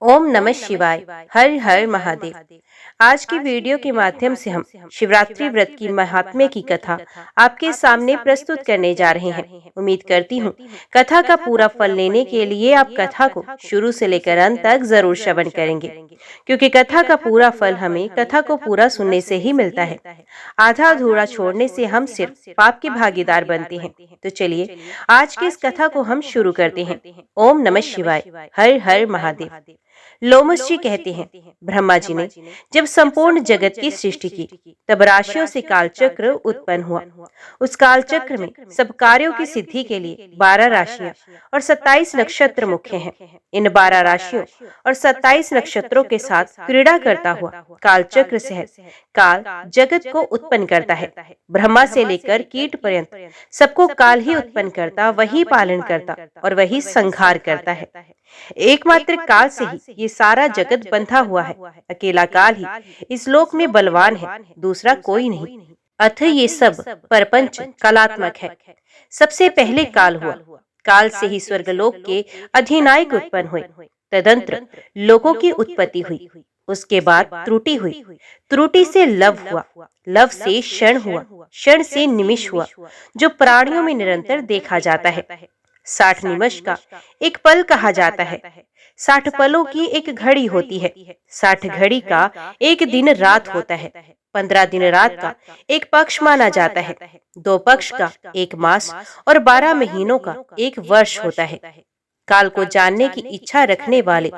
ओम नमः शिवाय। हर हर महादेव। आज की वीडियो के माध्यम से हम शिवरात्रि व्रत की महात्म्य की कथा आपके सामने प्रस्तुत करने जा रहे हैं। उम्मीद करती हूँ कथा का पूरा फल लेने के लिए आप कथा को शुरू से लेकर अंत तक जरूर श्रवण करेंगे, क्योंकि कथा का पूरा फल हमें कथा को पूरा सुनने से ही मिलता है। आधा अधूरा छोड़ने से हम सिर्फ पाप के भागीदार बनते हैं। तो चलिए आज की इस कथा को हम शुरू करते हैं। ओम नमः शिवाय। हर हर महादेव। लोमस जी कहते हैं, ब्रह्मा जी ने जब संपूर्ण जगत की सृष्टि की तब राशियों से कालचक्र उत्पन्न हुआ। उस कालचक्र में सब कार्यों की सिद्धि के लिए 12 राशियां और 27 नक्षत्र मुख्य हैं। इन 12 राशियों और 27 नक्षत्रों के साथ क्रीड़ा करता हुआ कालचक्र सहज काल जगत को उत्पन्न करता है। ब्रह्मा से लेकर कीट पर्यंत सबको काल ही उत्पन्न करता, वही पालन करता और वही संहार करता है। एकमात्र काल से ही ये सारा जगत बंधा हुआ है। अकेला काल ही इस लोक में बलवान है, दूसरा कोई नहीं। अथ ये सब परपंच कलात्मक है। सबसे पहले काल हुआ। काल से ही स्वर्गलोक के अधिनायक उत्पन्न हुए। तदंतर लोकों की उत्पत्ति हुई। उसके बाद त्रुटि हुई। त्रुटि से लव हुआ। लव से क्षण हुआ। क्षण से निमिष हुआ, जो प्राणियों में निरंतर देखा जाता है। 60 निमिष का एक पल कहा जाता है। 60 पलों की एक घड़ी होती है। 60 घड़ी का एक दिन रात होता है। 15 दिन रात का एक पक्ष माना जाता है। 2 पक्ष का एक मास और 12 महीनों का एक वर्ष होता है। काल को जानने की इच्छा रखने वाले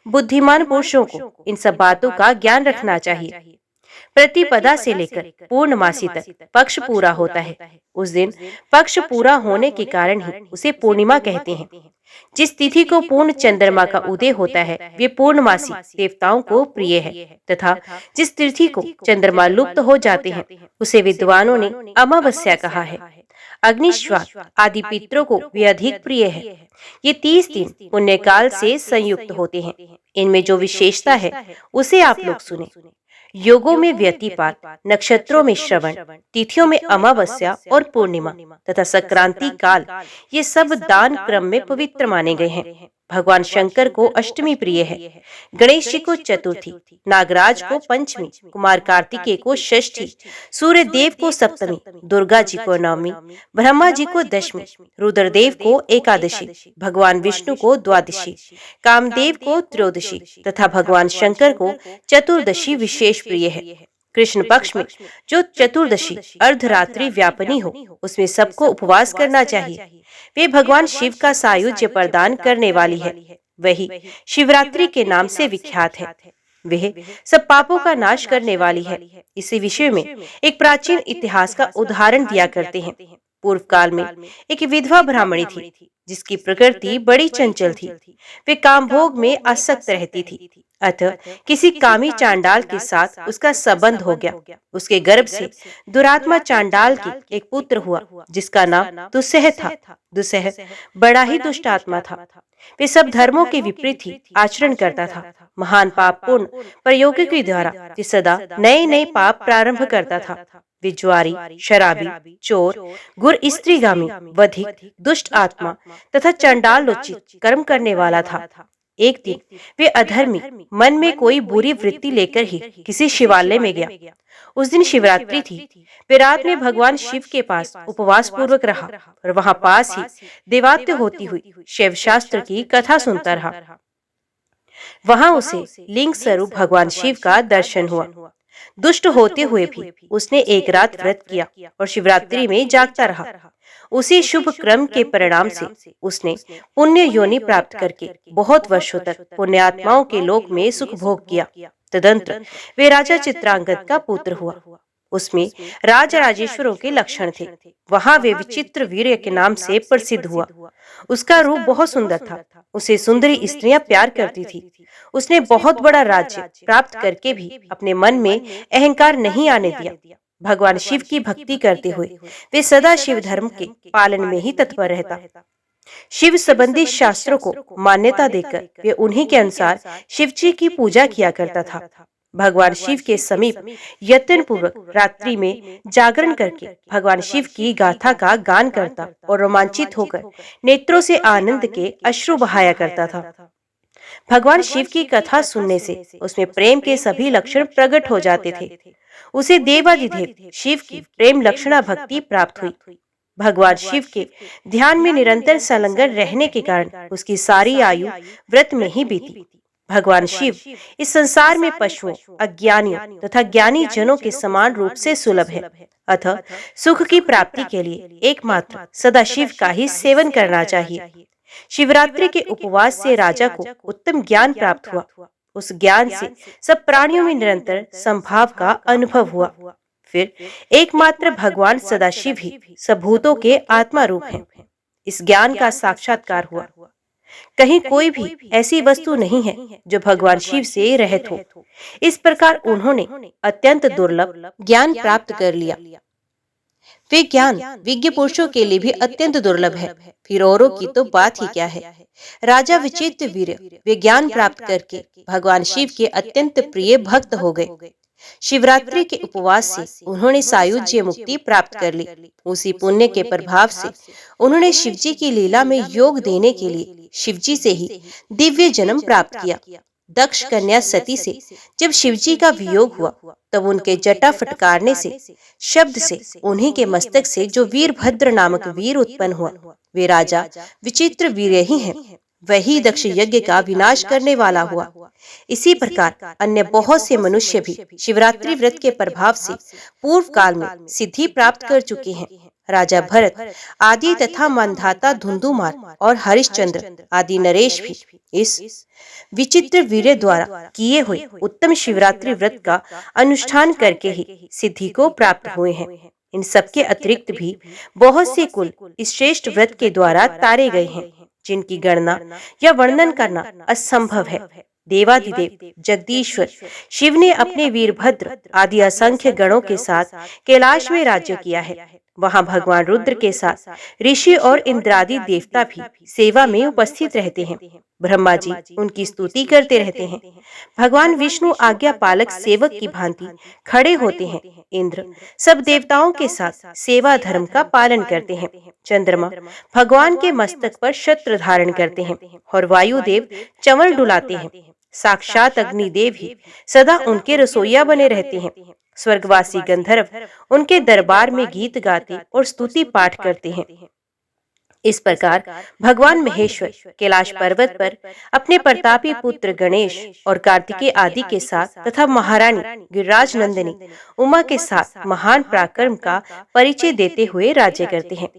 बुद्धिमान पुरुषों को इन सब बातों का ज्ञान रखना चाहिए। प्रतिपदा से लेकर पूर्णमासी तक पक्ष पूरा होता है। उस दिन पक्ष पूरा होने के कारण ही उसे पूर्णिमा कहते हैं। जिस तिथि को पूर्ण चंद्रमा का उदय होता है वे पूर्णमासी देवताओं को प्रिय है, तथा जिस तिथि को चंद्रमा लुप्त हो जाते हैं उसे विद्वानों ने अमावस्या कहा है। अग्निश्वात आदि पितरों को वे अधिक प्रिय है। ये 30 दिन पुण्यकाल से संयुक्त होते हैं। इनमें जो विशेषता है उसे आप लोग सुने। योगों में व्यतिपात, नक्षत्रों में श्रवण, तिथियों में अमावस्या और पूर्णिमा तथा संक्रांति काल, ये सब दान क्रम में पवित्र माने गए हैं। भगवान शंकर को अष्टमी प्रिय है, गणेश जी को चतुर्थी, नागराज को पंचमी, कुमार कार्तिकेय को षष्ठी, सूर्य देव को सप्तमी, दुर्गा जी को नवमी, ब्रह्मा जी को दशमी, रुद्रदेव को एकादशी, भगवान विष्णु को द्वादशी, कामदेव को त्रयोदशी तथा भगवान शंकर को चतुर्दशी विशेष प्रिय है। कृष्ण पक्ष में जो चतुर्दशी अर्धरात्रि व्यापनी हो उसमें सबको उपवास करना चाहिए। वे भगवान शिव का सायुज्य प्रदान करने वाली है। वही शिवरात्रि के नाम से विख्यात है। वह सब पापों का नाश करने वाली है। इसी विषय में एक प्राचीन इतिहास का उदाहरण दिया करते हैं। पूर्व काल में एक विधवा ब्राह्मणी थी जिसकी प्रकृति बड़ी चंचल थी। वे कामभोग में आसक्त रहती थी। अतः किसी कामी चांडाल के साथ उसका संबंध हो गया। उसके गर्भ से दुरात्मा चांडाल की एक पुत्र हुआ जिसका नाम दुस्सह था। दुस्सह बड़ा ही दुष्ट आत्मा था। वे सब धर्मों के विपरीत ही आचरण करता था। महान पाप पूर्ण प्रयोगों के द्वारा वे सदा नए नए पाप प्रारंभ करता था। वे ज्वारी, शराबी, चोर, गुर स्त्रीगामी, वधिक, दुष्ट आत्मा तथा चंडालोचित कर्म करने वाला था। एक दिन वे अधर्मी मन में कोई बुरी वृत्ति लेकर ही किसी शिवालय में गया। उस दिन शिवरात्रि थी। वे रात में भगवान शिव के पास उपवास पूर्वक रहा और वहां पास ही देवात्य होती हुई शिव शास्त्र की कथा सुनता रहा। वहां उसे लिंग स्वरूप भगवान शिव का दर्शन हुआ। दुष्ट होते हुए भी उसने एक रात व्रत किया और शिवरात्रि में जागता रहा। उसी शुभ क्रम के परिणाम से उसने पुण्य योनि प्राप्त करके बहुत वर्षों तक पुण्यात्माओं के लोक में सुख भोग किया। तदंतर वे राजा चित्रांगद का पुत्र हुआ। उसमें राज राजेश्वरों के लक्षण थे। वहां वे विचित्र वीर्य के नाम से प्रसिद्ध हुआ। उसका रूप बहुत सुंदर था। उसे सुंदरी स्त्रियां प्यार करती थी। उसने बहुत बड़ा राज्य प्राप्त करके भी अपने मन में अहंकार नहीं आने दिया। भगवान शिव की भक्ति करते हुए वे सदा शिव धर्म के पालन में ही तत्पर रहता। शिव संबंधी शास्त्रों को मान्यता देकर वे उन्हीं के अनुसार शिव जी की पूजा किया करता था। भगवान शिव के समीप यत्न पूर्वक रात्रि में जागरण करके भगवान शिव की गाथा का गान करता और रोमांचित होकर नेत्रों से आनंद के अश्रु बहाया करता था। भगवान शिव की कथा सुनने से उसमें प्रेम के सभी लक्षण प्रकट हो जाते थे। उसे देवाधिदेव शिव की प्रेम लक्षणा भक्ति प्राप्त हुई। भगवान शिव के ध्यान में निरंतर संलग्न रहने के कारण उसकी सारी आयु व्रत में ही बीती। भगवान शिव इस संसार में पशुओं, अज्ञानियों तथा ज्ञानी जनों के समान रूप से सुलभ है। अतः सुख की प्राप्ति के लिए एकमात्र सदाशिव का ही सेवन करना चाहिए। शिवरात्रि के उपवास से राजा को उत्तम ज्ञान प्राप्त हुआ। उस ज्ञान से सब प्राणियों में निरंतर संभाव का अनुभव हुआ। फिर एकमात्र भगवान सदाशिव ही सब भूतों के आत्मा रूप हैं। इस ज्ञान का साक्षात्कार हुआ। कहीं कोई भी ऐसी वस्तु नहीं है जो भगवान शिव से रहित हो। इस प्रकार उन्होंने अत्यंत दुर्लभ ज्ञान प्राप्त कर लिया। वे ज्ञान विज्ञ पुरुषों के लिए भी अत्यंत दुर्लभ है, फिर औरों की तो बात ही क्या है। राजा विचित्र वीर वे ज्ञान प्राप्त करके भगवान शिव के अत्यंत प्रिय भक्त हो गए। शिवरात्रि के उपवास से उन्होंने सायुज्य मुक्ति प्राप्त कर ली। उसी पुण्य के प्रभाव से उन्होंने शिवजी की लीला में योग देने के लिए शिवजी से ही दिव्य जन्म प्राप्त किया। दक्ष कन्या सती से जब शिवजी का वियोग हुआ तब उनके जटा फटकारने से शब्द से उन्हीं के मस्तक से जो वीरभद्र नामक वीर उत्पन्न हुआ, वे राजा विचित्र वीर ही हैं। वही दक्ष यज्ञ का विनाश करने वाला हुआ। इसी प्रकार अन्य बहुत से मनुष्य भी शिवरात्रि व्रत के प्रभाव से पूर्व काल में सिद्धि प्राप्त कर चुके हैं। राजा भरत आदि तथा मानधाता धुंधुमार और हरिश्चंद्र आदि नरेश भी इस विचित्र वीर द्वारा किए हुए उत्तम शिवरात्रि व्रत का अनुष्ठान करके ही सिद्धि को प्राप्त हुए हैं। इन सबके अतिरिक्त भी बहुत से कुल इस श्रेष्ठ व्रत के द्वारा तारे गए हैं, जिनकी गणना या वर्णन करना असंभव है। देवाधिदेव जगदीश्वर शिव ने अपने वीरभद्र आदि असंख्य गणों के साथ कैलाश में राज्य किया है। वहां भगवान रुद्र के साथ ऋषि और इंद्रादि देवता भी सेवा में उपस्थित रहते हैं। ब्रह्मा जी उनकी स्तुति करते रहते हैं। भगवान विष्णु आज्ञा पालक सेवक की भांति खड़े होते हैं। इंद्र सब देवताओं के साथ सेवा धर्म का पालन करते हैं। चंद्रमा भगवान के मस्तक पर छत्र धारण करते हैं और वायुदेव चंवर डुलाते हैं। साक्षात अग्निदेव ही सदा उनके रसोइया बने रहते हैं। स्वर्गवासी गंधर्व उनके दरबार में गीत गाते और स्तुति पाठ करते हैं। इस प्रकार भगवान महेश्वर कैलाश पर्वत पर अपने प्रतापी पुत्र गणेश और कार्तिकेय आदि के साथ तथा महारानी गिरिराज नंदिनी उमा के साथ महान पराक्रम का परिचय देते हुए राज्य करते हैं।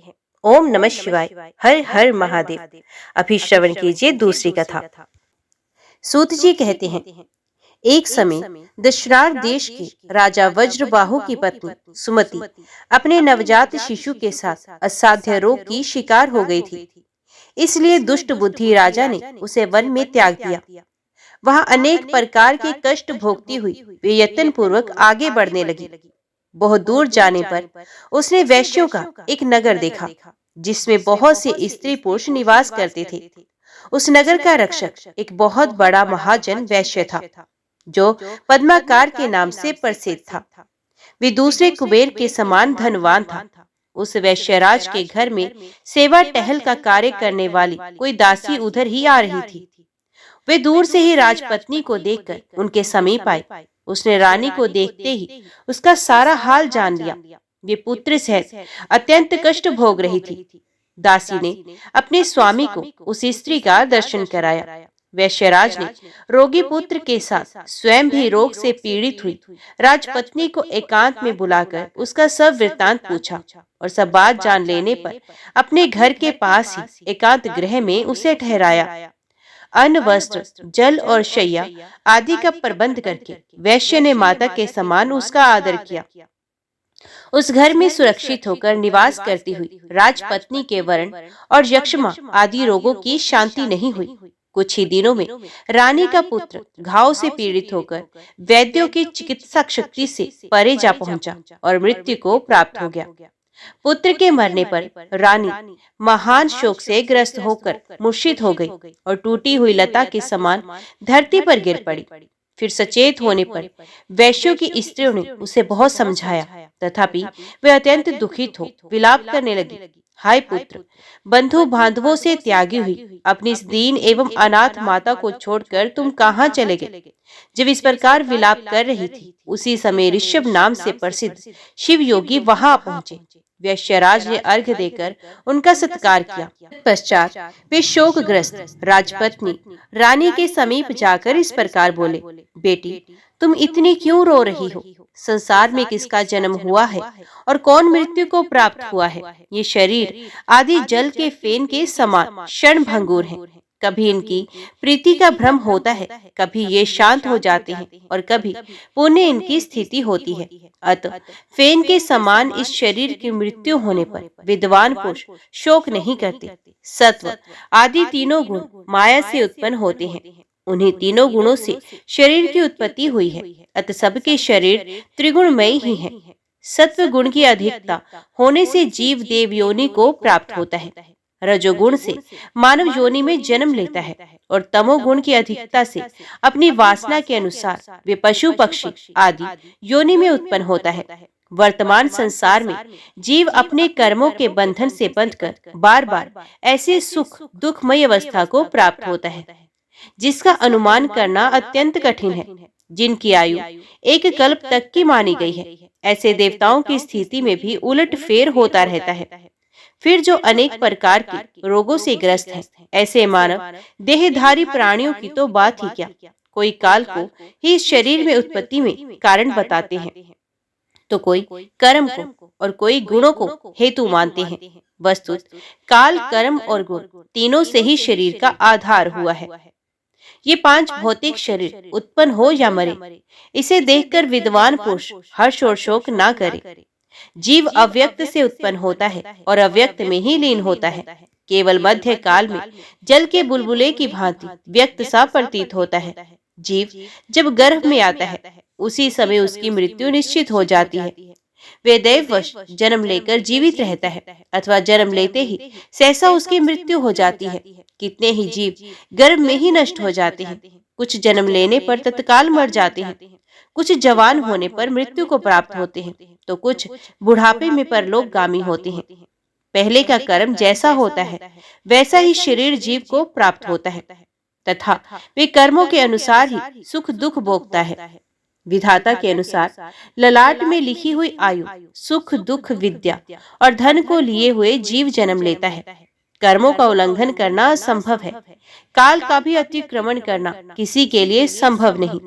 ओम नमः शिवाय। हर हर महादेव। अभी श्रवण कीजिए दूसरी कथा। सूत जी कहते हैं, एक समय दशरार देश के राजा वज्रबाहु की पत्नी सुमति अपने नवजात शिशु के साथ असाध्य रोग की शिकार हो गई थी। इसलिए दुष्ट बुद्धि राजा ने उसे वन में त्याग दिया। वहां अनेक प्रकार के कष्ट भोगती हुई वे यत्न पूर्वक आगे बढ़ने लगी। बहुत दूर जाने पर उसने वैश्यों का एक नगर देखा, जिसमें बहुत से स्त्री पुरुष निवास करते थे। उस नगर का रक्षक एक बहुत बड़ा महाजन वैश्य था, जो पद्माकार के नाम से प्रसिद्ध था। वे दूसरे कुबेर के समान धनवान था। उस वैश्यराज के घर में सेवा टहल का कार्य करने वाली कोई दासी उधर ही आ रही थी। वे दूर से ही राजपत्नी को देखकर उनके समीप आई। उसने रानी को देखते ही उसका सारा हाल जान लिया। वे पुत्र सहित अत्यंत कष्ट भोग रही थी। दासी ने अपने स्वामी को उस स्त्री का दर्शन कराया। वैश्यराज ने रोगी पुत्र के साथ स्वयं भी रोग से पीड़ित हुई राजपत्नी को एकांत में बुलाकर उसका सब वृत्तांत पूछा और सब बात जान लेने पर अपने घर के पास ही एकांत गृह में उसे ठहराया। अन्न, वस्त्र, जल और शैया आदि का प्रबंध करके वैश्य ने माता के समान उसका आदर किया। उस घर में सुरक्षित होकर निवास करती हुई राजपत्नी के वर्ण और यक्ष्मा आदि रोगों की शांति नहीं हुई। कुछ ही दिनों में रानी का पुत्र घाव से पीड़ित होकर वैद्यों की चिकित्सा शक्ति से परे जा पहुंचा और मृत्यु को प्राप्त हो गया। पुत्र के मरने पर रानी महान शोक से ग्रस्त होकर मूर्छित हो गई और टूटी हुई लता के समान धरती पर गिर पड़ी। फिर सचेत होने पर वैश्यों की स्त्रियों ने उसे बहुत समझाया, तथापि वे अत्यंत दुखित हो विलाप करने लगी। हाय पुत्र, बंधु बांधवों से त्यागी हुई अपनी इस दीन एवं अनाथ माता को छोड़कर तुम कहाँ चले गए? जब इस प्रकार विलाप कर रही थी, उसी समय ऋषभ नाम से प्रसिद्ध शिव योगी वहां पहुंचे। वैश्यराज ने अर्घ्य देकर उनका सत्कार किया। पश्चात वे शोकग्रस्त राजपत्नी रानी के समीप जाकर इस प्रकार बोले, बेटी, तुम इतनी क्यों रो रही हो? संसार में किसका जन्म हुआ है और कौन मृत्यु को प्राप्त हुआ है? ये शरीर आदि जल के फेन के समान क्षण भंगुर है। कभी इनकी प्रीति का भ्रम होता है, कभी ये शांत हो जाते हैं और कभी पुण्य इनकी स्थिति होती है। अतः फेन के समान इस शरीर की मृत्यु होने पर विद्वान पुरुष शोक नहीं करते। सत्व आदि तीनों गुण माया से उत्पन्न होते हैं। उन्हीं तीनों गुणों से शरीर की उत्पत्ति हुई है। अतः सबके शरीर त्रिगुणमयी ही है। सत्व गुण की अधिकता होने से जीव देव योनि को प्राप्त होता है। रजोगुण से मानव योनि में जन्म लेता है और तमोगुण की अधिकता से अपनी वासना के अनुसार वे पशु पक्षी आदि योनि में उत्पन्न होता है। वर्तमान संसार में जीव अपने कर्मों के बंधन से बंधकर बार बार ऐसे सुख दुखमय अवस्था को प्राप्त होता है जिसका अनुमान करना अत्यंत कठिन है। जिनकी आयु एक कल्प तक की मानी गई है, ऐसे देवताओं की स्थिति में भी उलट फेर होता रहता है। फिर जो अनेक प्रकार के रोगों से ग्रस्त हैं, ऐसे मानव देहधारी प्राणियों की तो बात ही क्या। कोई काल को ही इस शरीर में उत्पत्ति में कारण बताते हैं, तो कोई कर्म को और कोई गुणों को हेतु मानते हैं। वस्तुत काल, कर्म और गुण तीनों से ही शरीर का आधार हुआ है। ये पांच भौतिक शरीर उत्पन्न हो या मरे, इसे देखकर विद्वान पुरुष हर्ष और शोक ना करे। जीव अव्यक्त से उत्पन्न होता है और अव्यक्त में ही लीन होता है। केवल मध्य काल में जल के बुलबुले की भांति व्यक्त सा प्रतीत होता है। जीव जब गर्भ में आता है, उसी समय उसकी मृत्यु निश्चित हो जाती है। वे दैववश जन्म लेकर जीवित रहता है अथवा जन्म लेते ही सहसा उसकी मृत्यु हो जाती है। कितने ही जीव गर्भ में ही नष्ट हो जाते हैं। कुछ जन्म लेने पर तत्काल मर जाते हैं, कुछ जवान होने पर मृत्यु को प्राप्त होते हैं, तो कुछ बुढ़ापे में परलोकगामी होते हैं। पहले का कर्म जैसा होता है वैसा ही शरीर जीव को प्राप्त होता है तथा वे कर्मों के अनुसार ही सुख दुख भोगता है। विधाता के अनुसार ललाट में लिखी हुई आयु, सुख दुख, विद्या और धन को लिए हुए जीव जन्म लेता है। कर्मों का उल्लंघन करना असंभव है। काल का भी अतिक्रमण करना किसी के लिए संभव नहीं।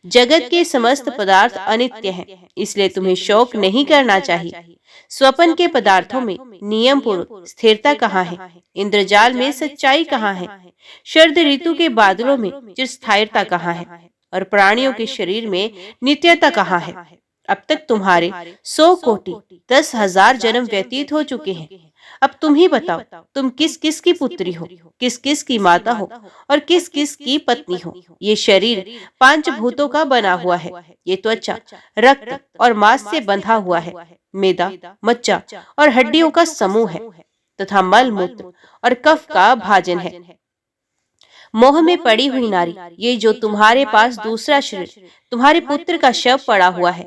जगत के समस्त पदार्थ अनित्य हैं, इसलिए तुम्हें शोक नहीं करना चाहिए। स्वप्न के पदार्थों में नियम पूर्वक स्थिरता कहाँ है? इंद्रजाल में सच्चाई कहाँ है? शरद ऋतु के बादलों में चिरस्थायिता कहाँ है? और प्राणियों के शरीर में नित्यता कहाँ है? अब तक तुम्हारे 100 कोटि 10,000 जन्म व्यतीत हो चुके हैं। अब तुम ही बताओ, तुम किस किस की पुत्री हो, किस किस की माता हो और किस किस की पत्नी हो। ये शरीर 5 भूतों का बना हुआ है। ये त्वचा, रक्त और मांस से बंधा हुआ है। मेदा, मज्जा और हड्डियों का समूह है तथा मल मूत्र और कफ का भाजन है। मोह में पड़ी हुई नारी, ये जो तुम्हारे पास दूसरा शरीर तुम्हारे पुत्र का शव पड़ा हुआ है,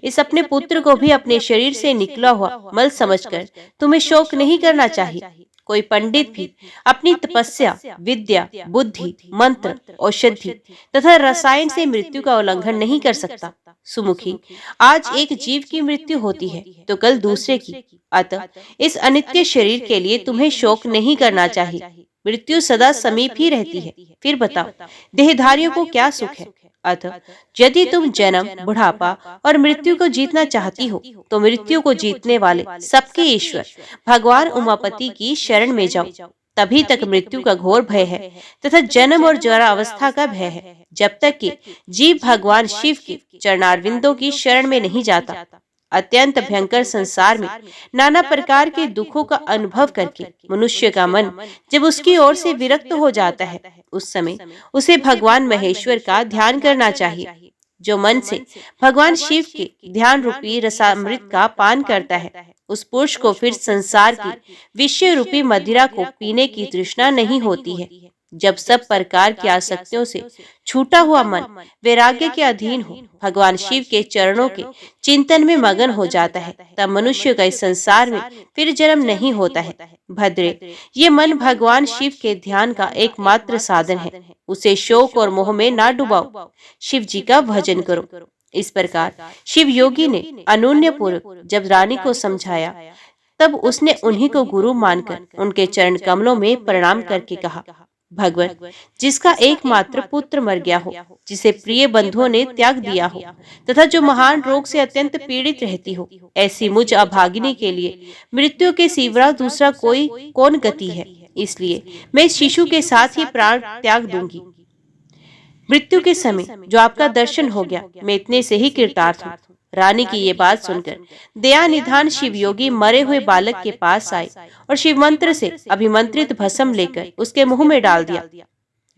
इस अपने पुत्र को भी अपने शरीर से निकला हुआ मल समझकर तुम्हें शोक नहीं करना चाहिए। कोई पंडित भी अपनी तपस्या, विद्या, बुद्धि, मंत्र, औषधि तथा रसायन से मृत्यु का उल्लंघन नहीं कर सकता। सुमुखी, आज एक जीव की मृत्यु होती है तो कल दूसरे की। अतः इस अनित्य शरीर के लिए तुम्हें शोक नहीं करना चाहिए। मृत्यु सदा समीप ही रहती है। फिर बताओ, देहधारियों को क्या सुख है? अतः यदि तुम जन्म, बुढ़ापा और मृत्यु को जीतना चाहती हो तो मृत्यु को जीतने वाले सबके ईश्वर भगवान उमापति की शरण में जाओ। तभी तक मृत्यु का घोर भय है तथा जन्म और जरा अवस्था का भय है, जब तक कि जीव भगवान शिव के चरणारविंदों की शरण में नहीं जाता। अत्यंत भयंकर संसार में नाना प्रकार के दुखों का अनुभव करके मनुष्य का मन जब उसकी ओर से विरक्त हो जाता है, उस समय उसे भगवान महेश्वर का ध्यान करना चाहिए। जो मन से भगवान शिव के ध्यान रूपी रसामृत का पान करता है, उस पुरुष को फिर संसार की विषय रूपी मदिरा को पीने की तृष्णा नहीं होती है। जब सब प्रकार की आसक्तियों से छूटा हुआ मन वैराग्य के अधीन हो, भगवान शिव के चरणों के चिंतन में मगन हो जाता है, तब मनुष्य का इस संसार में फिर जन्म नहीं होता है। भद्रे, ये मन भगवान शिव के ध्यान का एकमात्र साधन है। उसे शोक और मोह में ना डुबाओ, शिव जी का भजन करो। इस प्रकार शिव योगी ने अनून्य पूर्वक जब रानी को समझाया, तब उसने उन्हीं को गुरु मानकर उनके चरण कमलों में प्रणाम करके कहा, भगवान, जिसका एकमात्र पुत्र मर गया हो, जिसे प्रिय बंधुओं ने त्याग दिया हो, तथा जो महान रोग से अत्यंत पीड़ित रहती हो, ऐसी मुझ अभागिनी के लिए मृत्यु के सिवा दूसरा कोई कौन गति है। इसलिए मैं इस शिशु के साथ ही प्राण त्याग दूंगी। मृत्यु के समय जो आपका दर्शन हो गया, मैं इतने से ही कृतार्थ हूँ। रानी की ये बात सुनकर दया निधान शिव योगी मरे हुए बालक के पास आए और शिव मंत्र से अभिमंत्रित भस्म लेकर उसके मुंह में डाल दिया।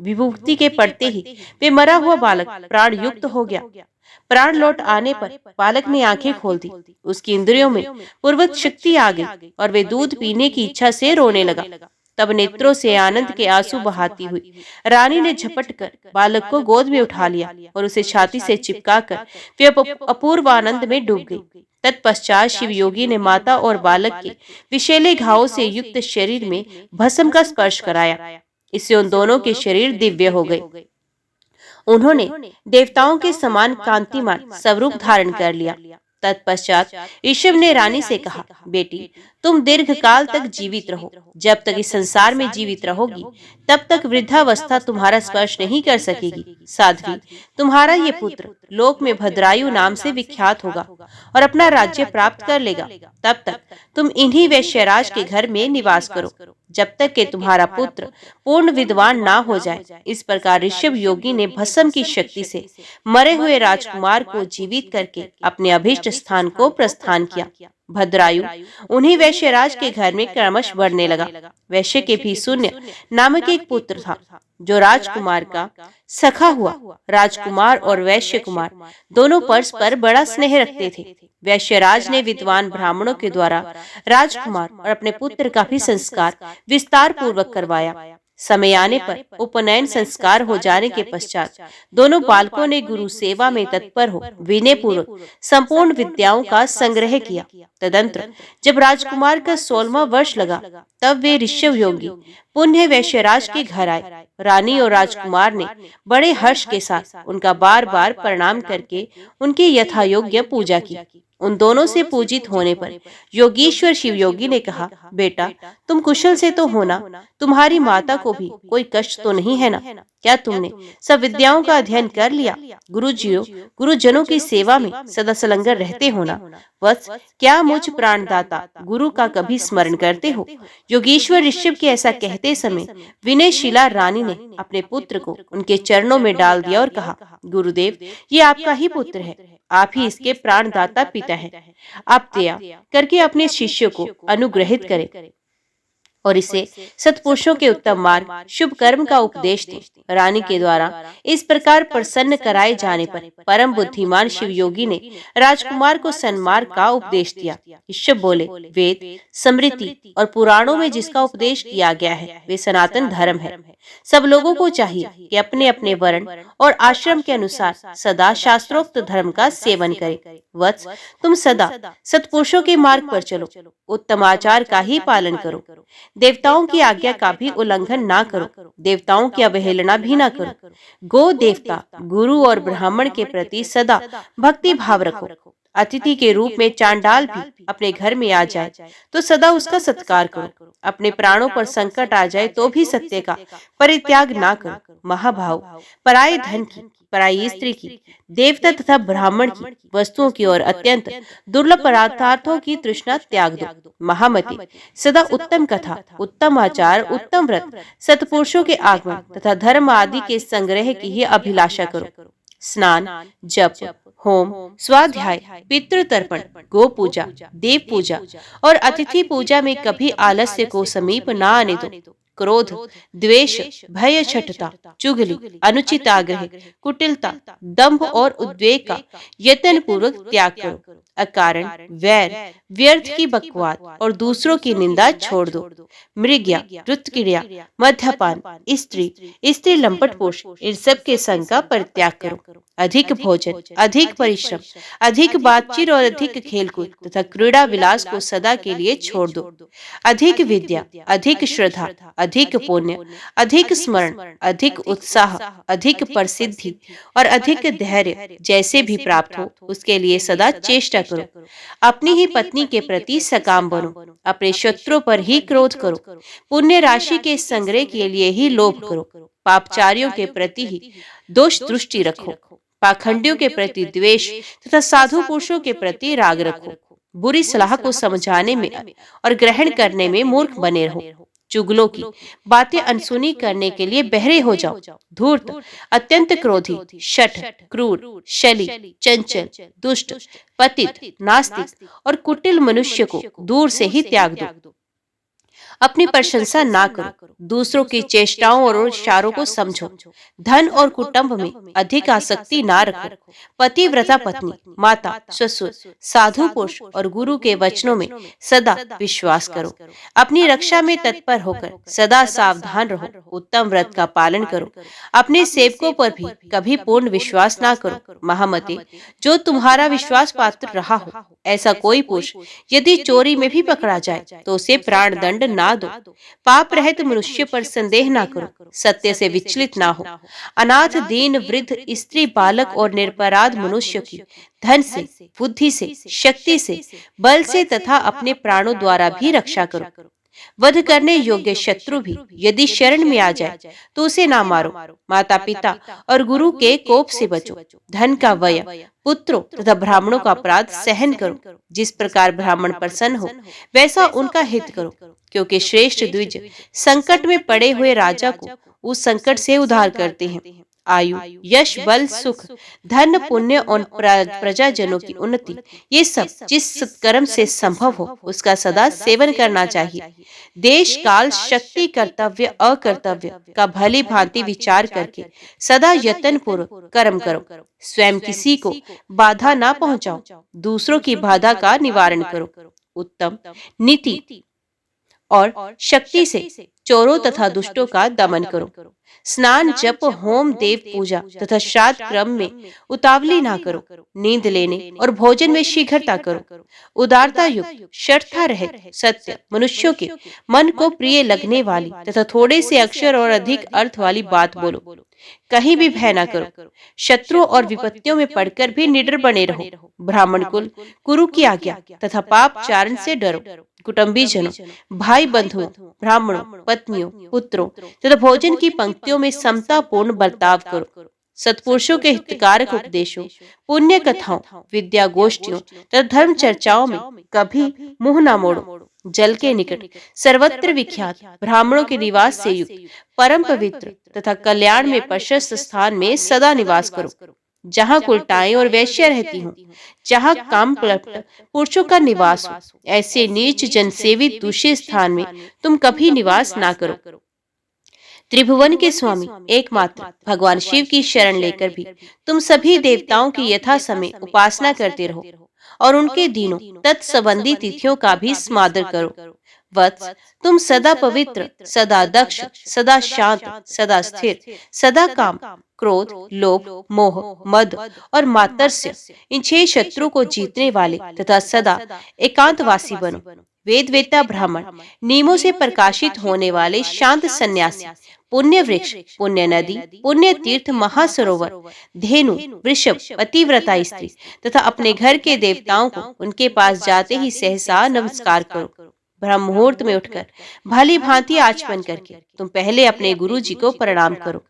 विभूति के पड़ते ही वे मरा हुआ बालक प्राण युक्त हो गया। प्राण लौट आने पर बालक ने आंखें खोल दी। उसकी इंद्रियों में पूर्वत शक्ति आ गई और वे दूध पीने की इच्छा से रोने लगा। तब नेत्रों से आनंद के आंसू बहाती हुई रानी ने झपट कर बालक को गोद में उठा लिया और उसे छाती से चिपका कर वे अपूर्व आनंद में डूब गई। तत्पश्चात शिव योगी ने माता और बालक के विषैले घावों से युक्त शरीर में भस्म का स्पर्श कराया। इससे उन दोनों के शरीर दिव्य हो गए। उन्होंने देवताओं के समान कांतिमान स्वरूप धारण कर लिया। तत्पश्चात ऋषभ ने रानी से कहा, बेटी, तुम दीर्घ काल तक जीवित रहो। जब तक इस संसार में जीवित रहोगी, तब तक वृद्धावस्था तुम्हारा स्पर्श नहीं कर सकेगी। साध्वी, तुम्हारा ये पुत्र लोक में भद्रायु नाम से विख्यात होगा और अपना राज्य प्राप्त कर लेगा। तब तक तुम इन्हीं वैश्यराज के घर में निवास करो, जब तक कि तुम्हारा पुत्र पूर्ण विद्वान ना हो जाए। इस प्रकार ऋषभ योगी ने भस्म की शक्ति से मरे हुए राजकुमार को जीवित करके अपने अभीष्ट स्थान को प्रस्थान किया। भद्रायु उन्हीं वैश्यराज के घर में क्रमश बढ़ने लगा। वैश्य के भी शून्य नामक एक पुत्र था, जो राजकुमार का सखा हुआ। राजकुमार और वैश्य कुमार दोनों परस्पर बड़ा स्नेह रखते थे। वैश्यराज ने विद्वान ब्राह्मणों के द्वारा राजकुमार और अपने पुत्र का भी संस्कार विस्तार पूर्वक करवाया। समय आने पर उपनयन संस्कार हो जाने के पश्चात दोनों बालकों ने गुरु सेवा में तत्पर हो विनय पूर्वक संपूर्ण विद्याओं का संग्रह किया। तदंतर जब राजकुमार का 16वां वर्ष लगा, तब वे ऋषभ योगी पुण्य वैश्यराज के घर आए। रानी और राजकुमार ने बड़े हर्ष के साथ उनका बार बार प्रणाम करके उनकी यथायोग्य पूजा की। उन दोनों से पूजित होने पर योगीश्वर शिव योगी ने कहा, बेटा, तुम कुशल से तो होना, तुम्हारी माता को भी कोई कष्ट तो नहीं है ना? क्या तुमने सब विद्याओं का अध्ययन कर लिया? गुरुजनों की सेवा में सदा संलग्न रहते हो ना? वत्स, क्या मुझ प्राणदाता गुरु का कभी स्मरण करते हो? योगीश्वर ऋषभ के ऐसा कहते समय विनयशीला रानी ने अपने पुत्र को उनके चरणों में डाल दिया और कहा, गुरुदेव, ये आपका ही पुत्र है, आप ही इसके प्राणदाता पिता हैं। आप दया करके अपने शिष्य को अनुग्रहित करें और इसे सत्पुरुषों के उत्तम मार्ग शुभ कर्म का उपदेश दें। रानी के द्वारा इस प्रकार प्रसन्न कराए जाने पर परम बुद्धिमान शिव योगी ने राजकुमार को सन्मार्ग का उपदेश दिया। ऋषभ बोले, वेद, स्मृति और पुराणों में जिसका उपदेश किया गया है वे सनातन धर्म है। सब लोगों को चाहिए कि अपने अपने वर्ण और आश्रम के अनुसार सदा शास्त्रोक्त धर्म का सेवन करें। वत्स, तुम सदा सत्पुरुषों के मार्ग पर चलो, उत्तम आचार का ही पालन करो, देवताओं की आज्ञा का भी उल्लंघन ना करो, देवताओं की अवहेलना भी ना करो। गो देवता, गुरु और ब्राह्मण के प्रति सदा भक्ति भाव रखो। अतिथि के रूप में चांडाल भी अपने घर में आ जाए तो सदा उसका सत्कार करो। अपने प्राणों पर संकट आ जाए तो भी सत्य का परित्याग ना करो। महाभाव, पराये धन की, पराई स्त्री की, देवता तथा ब्राह्मण की वस्तुओं की और अत्यंत दुर्लभ पदार्थों की तृष्णा त्याग दो। महामती, सदा उत्तम कथा, उत्तम आचार, उत्तम व्रत, सत्पुरुषों के आगमन तथा धर्म आदि के संग्रह की ही अभिलाषा करो। स्नान, जप, होम, स्वाध्याय, पितृ तर्पण, गो पूजा, देव पूजा और अतिथि पूजा में कभी आलस्य को समीप न आने दो। क्रोध, द्वेष, भय, छठता, चुगली, अनुचित आग्रह, कुटिलता, दंभ और उद्वेग का यत्न पूर्वक त्याग करो। अकारण वैर, व्यर्थ की बकवाद और दूसरों की निंदा छोड़ दो। मृग्या, रुतक्रिया, मद्यपान, स्त्री, स्त्री लंपटपोष, इन सब के संग का परित्याग करो। अधिक भोजन, अधिक परिश्रम, अधिक बातचीत और अधिक खेलकूद तथा क्रीड़ा विलास को सदा के लिए छोड़ दो। अधिक विद्या, अधिक श्रद्धा, अधिक पुण्य, अधिक स्मरण, अधिक उत्साह, अधिक प्रसिद्धि और अधिक धैर्य जैसे भी प्राप्त हो उसके लिए सदा चेष्टा करो। अपनी ही पत्नी के प्रति सकाम बनो, अपने शत्रुओं पर ही क्रोध करो, पुण्य राशि के संग्रह के लिए ही लोभ करो, पापचारियों के प्रति ही दोष दृष्टि रखो, पाखंडियों के प्रति द्वेष तथा साधु पुरुषों के प्रति राग रखो, बुरी सलाह को समझाने में और ग्रहण करने में मूर्ख बने रहो, चुगलों की बातें अनसुनी करने के लिए बहरे हो जाओ, धूर्त, अत्यंत क्रोधी, शठ, क्रूर, शली, चंचल, दुष्ट, पतित, नास्तिक और कुटिल मनुष्य को दूर से ही त्याग दो। अपनी प्रशंसा ना करो, दूसरों की चेष्टाओं और इशारों को समझो, धन और कुटुंब में अधिक आसक्ति ना रखो, पतिव्रता पत्नी, माता, ससुर, साधु पुरुष और गुरु के वचनों में सदा विश्वास करो। अपनी रक्षा में तत्पर होकर सदा सावधान रहो, उत्तम व्रत का पालन करो, अपने सेवकों पर भी कभी पूर्ण विश्वास ना करो। महामते, जो तुम्हारा विश्वास पात्र रहा हो ऐसा कोई पुरुष यदि चोरी में भी पकड़ा जाए तो उसे प्राण दंड ना दो। पाप रहित मनुष्य पर संदेह ना करो, सत्य से विचलित ना हो। अनाथ, दीन, वृद्ध, स्त्री, बालक और निरपराध मनुष्य की धन से, बुद्धि से, शक्ति से, बल से तथा अपने प्राणों द्वारा भी रक्षा करो। वध करने योग्य शत्रु भी यदि शरण में आ जाए तो उसे ना मारो। माता पिता और गुरु के कोप से बचो। धन का व्यय, पुत्रों तथा ब्राह्मणों का अपराध सहन करो। जिस प्रकार ब्राह्मण प्रसन्न हो वैसा उनका हित करो, क्योंकि श्रेष्ठ द्विज संकट में पड़े हुए राजा को उस संकट से उद्धार करते हैं। आयु, यश, बल, सुख, धन, पुण्य और प्रजाजनों की उन्नति, ये सब जिस सत्कर्म से संभव हो उसका सदा सेवन करना चाहिए। देश, काल, शक्ति, कर्तव्य, अकर्तव्य का भली भांति विचार करके सदा यत्न पूर्वक कर्म करो। स्वयं किसी को बाधा ना पहुंचाओ, दूसरों की बाधा का निवारण करो। उत्तम नीति और शक्ति से चोरों तथा दुष्टों का दमन करो। स्नान, जप, होम, देव पूजा तथा श्राद्ध क्रम में उतावली ना करो। नींद लेने और भोजन में शीघ्रता करो। उदारता युक्त, शर्ता रहित, सत्य, मनुष्यों के मन को प्रिय लगने वाली तथा थोड़े से अक्षर और अधिक अर्थ वाली बात बोलो। कहीं भी भय ना करो। शत्रु और विपत्तियों में पड़कर भी निडर बने रहो। ब्राह्मण कुल, गुरु की आज्ञा तथा पाप चारण से डरो। कुटुंबी जनों, भाई बंधुओं, ब्राह्मणों, पत्नियों, पुत्रों तथा भोजन की पंक्तियों में समता पूर्ण बर्ताव करो। सत्पुरुषों के हितकारक उपदेशों, पुण्य कथाओं, विद्या गोष्ठियों तथा धर्म चर्चाओं में कभी मुंह न मोड़ो। जल के निकट सर्वत्र विख्यात ब्राह्मणों के निवास से युक्त परम पवित्र तथा कल्याण में प्रशस्त स्थान में सदा निवास करो। जहाँ कुलटाएं और वैश्य रहती हूँ, जहाँ काम प्लप्त पुरुषों का निवास हो, ऐसे नीच जनसेवित दूषित स्थान में तुम कभी निवास ना करो। त्रिभुवन के स्वामी एकमात्र भगवान शिव की शरण लेकर भी तुम सभी देवताओं की यथा समय उपासना करते रहो और उनके दिनों तत्संबंधी तिथियों का भी स्मरण करो। वत्स, तुम सदा पवित्र, सदा दक्ष, सदा शांत, सदा स्थिर, सदा काम, क्रोध, लोभ, मोह, मद और मात्सर्य, इन 6 शत्रु को जीतने वाले तथा सदा एकांतवासी बनो। वेद वेत्ता ब्राह्मण, नियमों से प्रकाशित होने वाले शांत सन्यासी, पुण्य वृक्ष, पुण्य नदी, पुण्य तीर्थ, महासरोवर, धेनु, वृषभ, पतिव्रता स्त्री तथा अपने घर के देवताओं को उनके पास जाते ही सहसा नमस्कार करो। ब्रह्म मुहूर्त में उठकर भली भांति आचमन करके तुम पहले अपने गुरु जी को प्रणाम करो।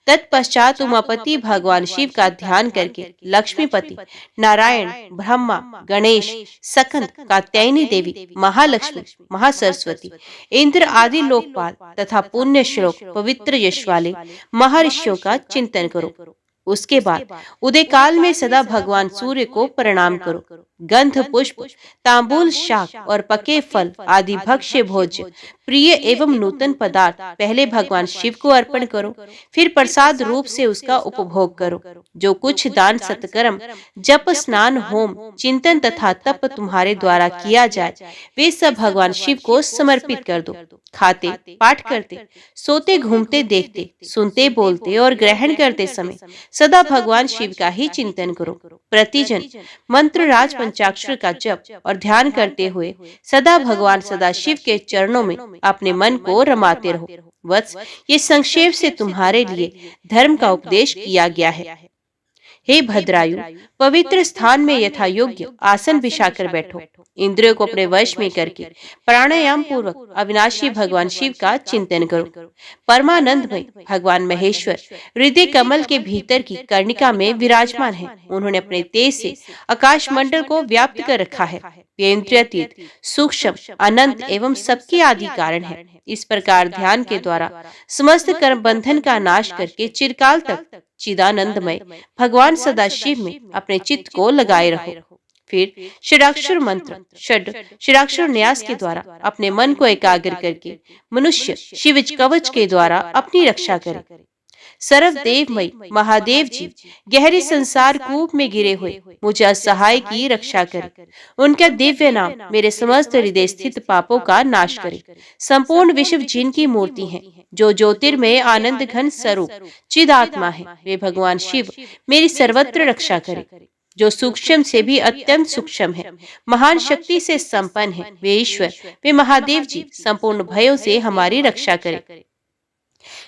तत्पश्चात तुम अपति भगवान शिव का ध्यान करके लक्ष्मीपति, नारायण, ब्रह्मा, गणेश, सकंद, कात्यायनी देवी, महालक्ष्मी, महासरस्वती, इंद्र आदि लोकपाल तथा पुण्य श्लोक, पवित्र यश वाले महर्षियों का चिंतन करो। उसके बाद उदय काल में सदा भगवान सूर्य को प्रणाम करो। गंध पुष्प, तांबूल, शाक और पके फल आदि भक्ष्य भोज्य, प्रिय एवं नूतन पदार्थ पहले भगवान शिव को अर्पण करो, फिर प्रसाद रूप से उसका उपभोग करो। जो कुछ दान, सत्कर्म, जप, स्नान, होम, चिंतन तथा तप तुम्हारे द्वारा किया जाए, वे सब भगवान शिव को समर्पित कर दो। खाते, पाठ करते, सोते, घूमते, देखते, सुनते, बोलते और ग्रहण करते समय सदा भगवान शिव का ही चिंतन करो। प्रतिजन मंत्र राज पंचाक्षर का जप और ध्यान करते हुए सदा भगवान सदाशिव के चरणों में अपने मन को रमाते रहो। वत्स, ये संक्षेप से तुम्हारे लिए धर्म का उपदेश किया गया है। हे भद्रायु, पवित्र स्थान में यथा योग्य आसन बिछाकर बैठो। इंद्रियों को अपने वश में करके प्राणायाम पूर्वक अविनाशी भगवान शिव का चिंतन करो। परमानंदमय भगवान महेश्वर हृदय कमल के भीतर की कर्णिका में विराजमान है। उन्होंने अपने तेज से आकाश मंडल को व्याप्त कर रखा है। वे इंद्रियातीत, सूक्ष्म, अनंत एवं सबके आदि कारण है। इस प्रकार ध्यान के द्वारा समस्त कर्म बंधन का नाश करके चिरकाल तक चिदानंदमय भगवान सदाशिव में अपने चित्त को लगाए रहो। फिर षडाक्षर मंत्र, षडाक्षर न्यास के द्वारा अपने मन को एकाग्र करके मनुष्य शिवज कवच के द्वारा अपनी रक्षा करे। सर्वदेवमय महादेव जी गहरे संसार कूप में गिरे हुए मुझे असहाय की रक्षा करे। उनका दिव्य नाम मेरे समस्त हृदय स्थित पापों का नाश करे। संपूर्ण विश्व जिनकी मूर्ति है, जो ज्योतिर्मय आनंद घन स्वरूप चिदात्मा है, वे भगवान शिव मेरी सर्वत्र रक्षा करे। जो सूक्ष्म से भी अत्यंत सूक्ष्म है, महान शक्ति से संपन्न है, वे ईश्वर, वे महादेव जी संपूर्ण भयों से हमारी रक्षा करे।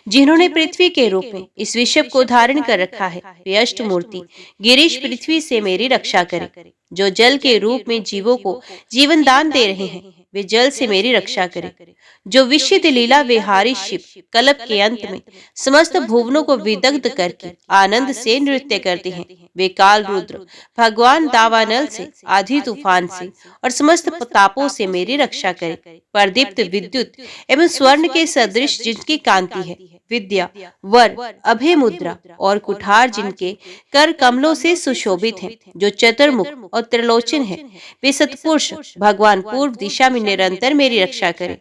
जिन्होंने पृथ्वी के रूप में इस विश्व को धारण कर रखा है, वे अष्टमूर्ति गिरीश पृथ्वी से मेरी रक्षा करे। जो जल के रूप में जीवों को जीवन दान दे रहे हैं, वे जल से मेरी रक्षा करे। जो विशिष्ट लीला विहारी शिव कल्प के अंत में समस्त भुवनों को विदग्ध करके आनंद से नृत्य करते हैं, वे काल रुद्र भगवान दावानल से, आधी तूफान से और समस्त तापों से मेरी रक्षा करे। प्रदीप्त विद्युत एवं स्वर्ण के सदृश जिनकी कांति है, विद्या, वर, अभय मुद्रा और कुठार जिनके कर कमलों से सुशोभित हैं, जो चतुर्मुख और त्रिलोचन है, वे सतपुरुष भगवान पूर्व दिशा में निरंतर मेरी रक्षा करे।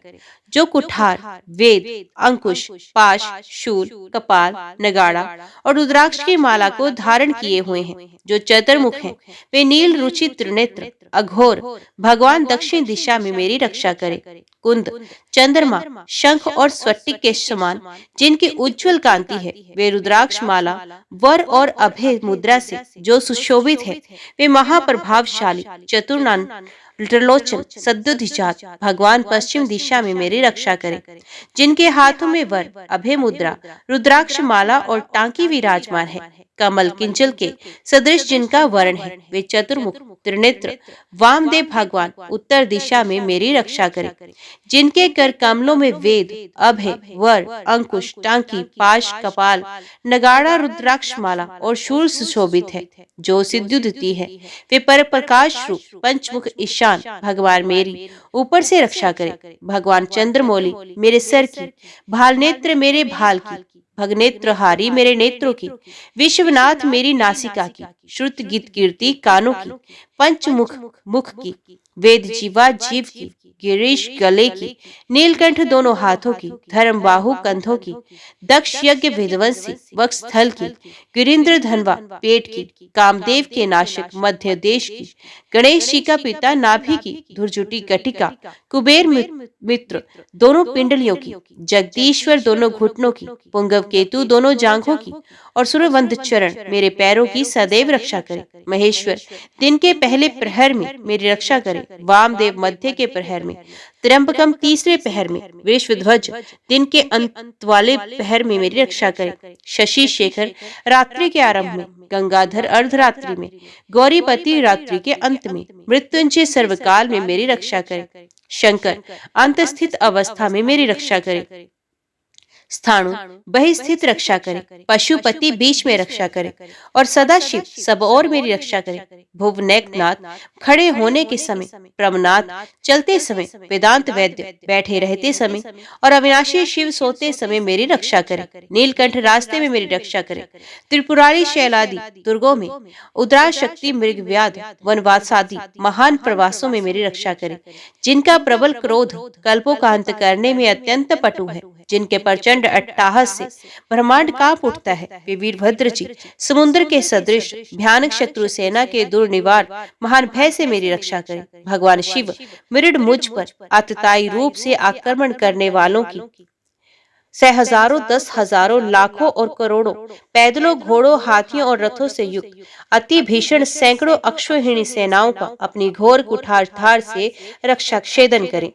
जो कुठार, वेद, अंकुश, पाश, शूल, कपाल, नगाड़ा और रुद्राक्ष की माला को धारण किए हुए हैं, जो चतुर्मुख हैं, वे नील रुचि त्रिनेत्र अघोर भगवान दक्षिण दिशा में मेरी रक्षा करे। कुंद, चंद्रमा, शंख और स्वस्तिक के समान जिनकी उज्जवल कांति है, वे रुद्राक्ष माला, वर और अभय मुद्रा से जो सुशोभित है, वे महाप्रभावशाली चतुर्नयन त्रिलोचन सद्योधिजात भगवान पश्चिम दिशा में मेरी रक्षा करे। जिनके हाथों में वर, अभय मुद्रा, रुद्राक्ष माला और टांकी विराजमान है, कमल किंचल के सदृश जिनका वर्ण है, वे चतुर्मुख त्रिनेत्र वामदेव भगवान उत्तर दिशा में मेरी रक्षा करे। जिनके कर कमलों में वेद, अभय, वर, अंकुश, टांकी, पाश, कपाल, नगाड़ा, रुद्राक्ष माला और शूल सुशोभित है, जो सिद्धिदुति है, वे पर प्रकाश रूप पंचमुख ईशान भगवान मेरी ऊपर से रक्षा करे। भगवान चंद्रमौली मेरे सर की, भाल नेत्र मेरे भाल की, भगनेत्रहारी मेरे नेत्रों की, विश्वनाथ मेरी नासिका की, श्रुत गीत कीर्ति कानों की, पंचमुख मुख की, वेद जीवा जीव की, गिरीश गले की, नीलकंठ दोनों हाथों की, धर्म बाहु कंधों की, दक्ष यज्ञ विध्वंसी वक्षस्थल की, गिरीन्द्र धनवा पेट की, कामदेव के नाशक मध्य देश की, गणेश जी का पिता नाभि की, धुरजुटी कटिका, कुबेर मित्र दोनों पिंडलियों की, जगदीश्वर दोनों घुटनों की, पुंगव केतु दोनों जांघों की और सुरवंद चरण मेरे पैरों की सदैव रक्षा करे। महेश्वर दिन के पहले प्रहर में मेरी रक्षा करे, वामदेव मध्य के प्रहर में, त्र्यंबकम तीसरे पहर में, विश्वध्वज दिन के अंत वाले पहर में मेरी रक्षा करे। शशि शेखर रात्रि के आरंभ में, गंगाधर अर्धरात्रि में, गौरीपति रात्रि के अंत में, मृत्युंजय सर्वकाल में मेरी रक्षा करे। शंकर अंत स्थित अवस्था में मेरी रक्षा करे। स्थाणु वही स्थित रक्षा करे, पशुपति बीच में रक्षा करे और सदाशिव सब और मेरी रक्षा करे। भुवनेकनाथ खड़े होने के समय, प्रमनाथ चलते समय, वेदांत वैद्य बैठे रहते समय और अविनाशी शिव सोते समय मेरी रक्षा करे। नीलकंठ रास्ते में मेरी रक्षा करे। त्रिपुरारी शैलादि दुर्गों में, उद्रा शक्ति मृग व्याध वनवासादि महान प्रवासों में मेरी रक्षा करे। जिनका प्रबल क्रोध कल्पों का अंत करने में अत्यंत पटु है, जिनके प्रचंड अट्टाहस से ब्रह्मांड कांप उठता है, वे वीरभद्र जी समुद्र के सदृश भयानक शत्रु सेना के दुर्निवार महान भय से मेरी रक्षा करें। भगवान शिव मृड मुझ पर आतताई रूप से आक्रमण करने वालों की हजारों, 10,000, लाखों और करोड़ों पैदलों, घोड़ों, हाथियों और रथों से युक्त अति भीषण सैकड़ों अक्षौहिणी सेनाओं का अपनी घोर कुठार धार से रक्षा छेदन करें।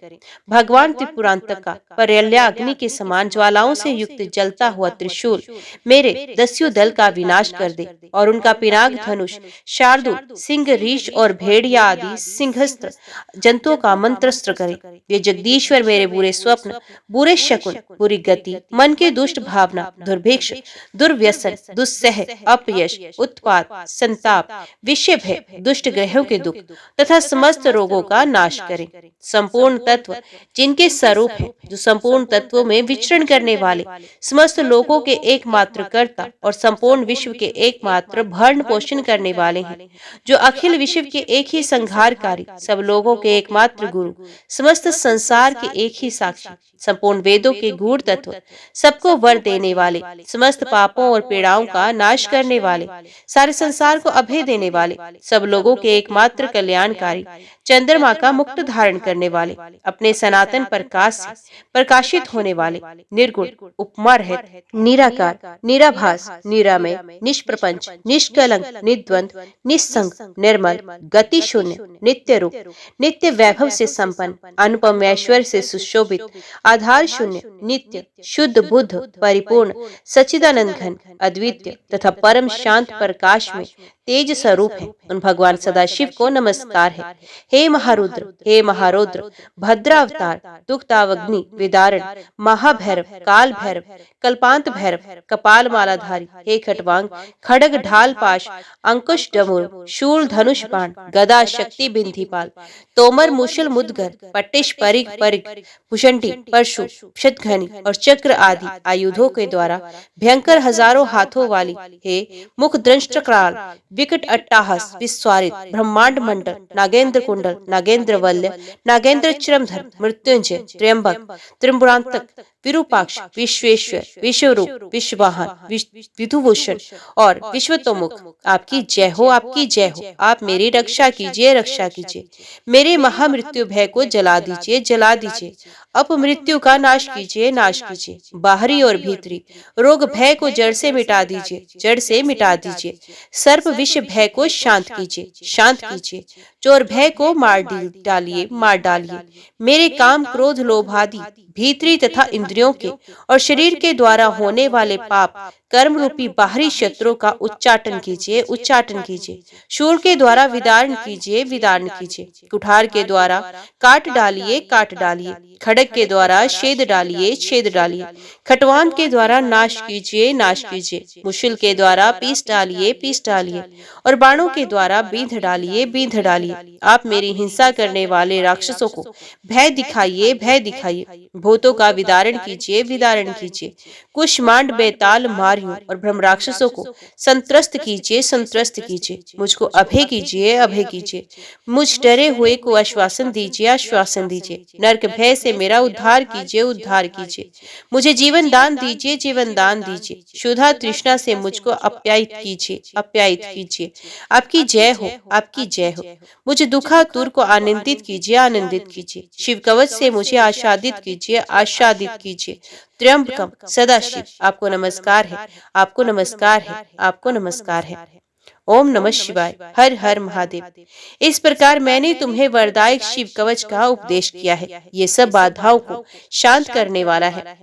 भगवान त्रिपुरांतक का पर्यल्याग्नि के समान ज्वालाओं से युक्त जलता हुआ त्रिशूल मेरे दस्यु दल का विनाश कर दे और उनका पिनाक धनुष शार्दूल, सिंह, रीछ और भेड़िया आदि सिंहस्त्र जंतुओं का मंत्रस्त्र करे। वे जगदीश्वर मेरे बुरे स्वप्न, बुरे शकुन, बुरी गति, मन की दुष्ट भावना, दुर्भिक्ष, दुर्व्यसन, दुस्सह, अपयश, उत्पात, संताप, विषय भय, दुष्ट ग्रहों के दुख तथा समस्त रोगों का नाश करें। संपूर्ण तत्व जिनके स्वरूप है, जो संपूर्ण तत्वों में विचरण करने वाले, समस्त लोगों के एकमात्र कर्ता और संपूर्ण विश्व के एकमात्र भरण पोषण करने वाले हैं, जो अखिल विश्व के एक ही संहारकारी, सब लोगों के एकमात्र गुरु, समस्त संसार के एक ही साक्षी, संपूर्ण वेदों के गूढ़ तत्व, सबको वर देने वाले, समस्त पापों और पीड़ाओं का नाश करने वाले, सारे संसार को अभय देने वाले, सब लोगों के एकमात्र कल्याणकारी, चंद्रमा का मुक्त धारण करने वाले, अपने सनातन प्रकाश से प्रकाशित होने वाले, निर्गुण, उपमा रहित, निराकार, निराभास, निरामय, निष्प्रपंच, निष्कलंक, निर्द्वंद, निस्संग, निर्मल, गति शून्य, नित्य रूप, नित्य वैभव से संपन्न, अनुपम ऐश्वर्य से सुशोभित, आधार शून्य, नित्य, शुद्ध, बुद्ध, परिपूर्ण, सच्चिदानंद घन, अद्वितीय तथा परम शांत प्रकाश में तेज स्वरूप है, उन भगवान सदाशिव को नमस्कार है। हे महारुद्र, हे महारुद्र, भद्रावतार, दुखदावग्नि विदारण, महाभैरव, काल भैरव, कल्पांत भैरव, कपाल मालाधारी, हे खटवांग, खड़ग ढाल पाश, अंकुश डमरू, शूल धनुष बाण, गदा शक्ति बिंधीपाल, तोमर मुशल मुदगर, पट्टिश परिग परिग, भुषंटी, परशु, शतघनी और चक्र आदि आयुधों के द्वारा भयंकर हजारों हाथों वाली, हे मुख दंष्ट कराल, विकट अट्टाहस विस्वारित, ब्रह्मांड मंडल, नागेंद्र कुंडल, नागेंद्र वल्य, नागेंद्र चिरमधर, मृत्युंजय, त्र्यंबक, त्रिपुरांतक, विरूपाक्ष, विश्वेश्वर, विश्वरूप, विश्ववाहन, विधुभूषण और विश्वतोमुख, आपकी जय हो, आपकी जय हो। आप मेरी रक्षा कीजिए, रक्षा कीजिए, मेरे महामृत्यु भय को जला दीजिए, जला दीजिए, अपमृत्यु का नाश कीजिए, नाश कीजिए, बाहरी और भीतरी रोग भय को जड़ से मिटा दीजिए, जड़ से मिटा दीजिए, सर्प विष भय को शांत कीजिए, शांत कीजिए, चोर भय को मार डालिए, मार डालिए, मेरे काम, क्रोध, लोभ आदि भीतरी तथा इंद्रियों के और शरीर के द्वारा होने वाले पाप कर्म रूपी बाहरी शत्रुओं का उच्चाटन कीजिए, उच्चाटन कीजिए, शूल के द्वारा विदारण कीजिए, विदारण कीजिए, कुठार के द्वारा काट डालिए, काट डालिए, खड़ग के द्वारा छेद डालिए, छेद डालिए, खटवान के द्वारा नाश कीजिए, नाश कीजिए, मुश्किल के द्वारा पीस डालिए, पीस डालिए और बाणों के द्वारा बींध डालिए, बींध डालिए। आप मेरी हिंसा करने वाले राक्षसों को भय दिखाइए, भय दिखाइए, भूतों का विदारण कीजिए, विदारण कीजिए, कुष्मांड, बेताल, मारियों और ब्रह्म राक्षसों को संत्रस्त कीजिए, संत्रस्त कीजिए, मुझको अभय कीजिए, अभय कीजिए, मुझ डरे हुए को आश्वासन दीजिए, आश्वासन दीजिए, नरक भय से मेरा उद्धार कीजिए, उद्धार कीजिए, मुझे जीवन दान दीजिए, जीवन दान दीजिए, क्षुधा तृष्णा से मुझको अप्यायित कीजिए, अप्यायित कीजिए, आपकी जय हो, आपकी जय हो, मुझे दुखातुर को आनंदित कीजिए, आनंदित कीजिए, शिव कवच से मुझे आच्छादित कीजिए, आच्छादित कीजिए, त्र्यंबकम सदाशिव, आपको नमस्कार है, आपको नमस्कार है, आपको नमस्कार है। ओम नमः शिवाय, हर हर महादेव। इस प्रकार मैंने तुम्हें वरदायक शिव कवच का उपदेश किया है। ये सब बाधाओं को शांत करने वाला है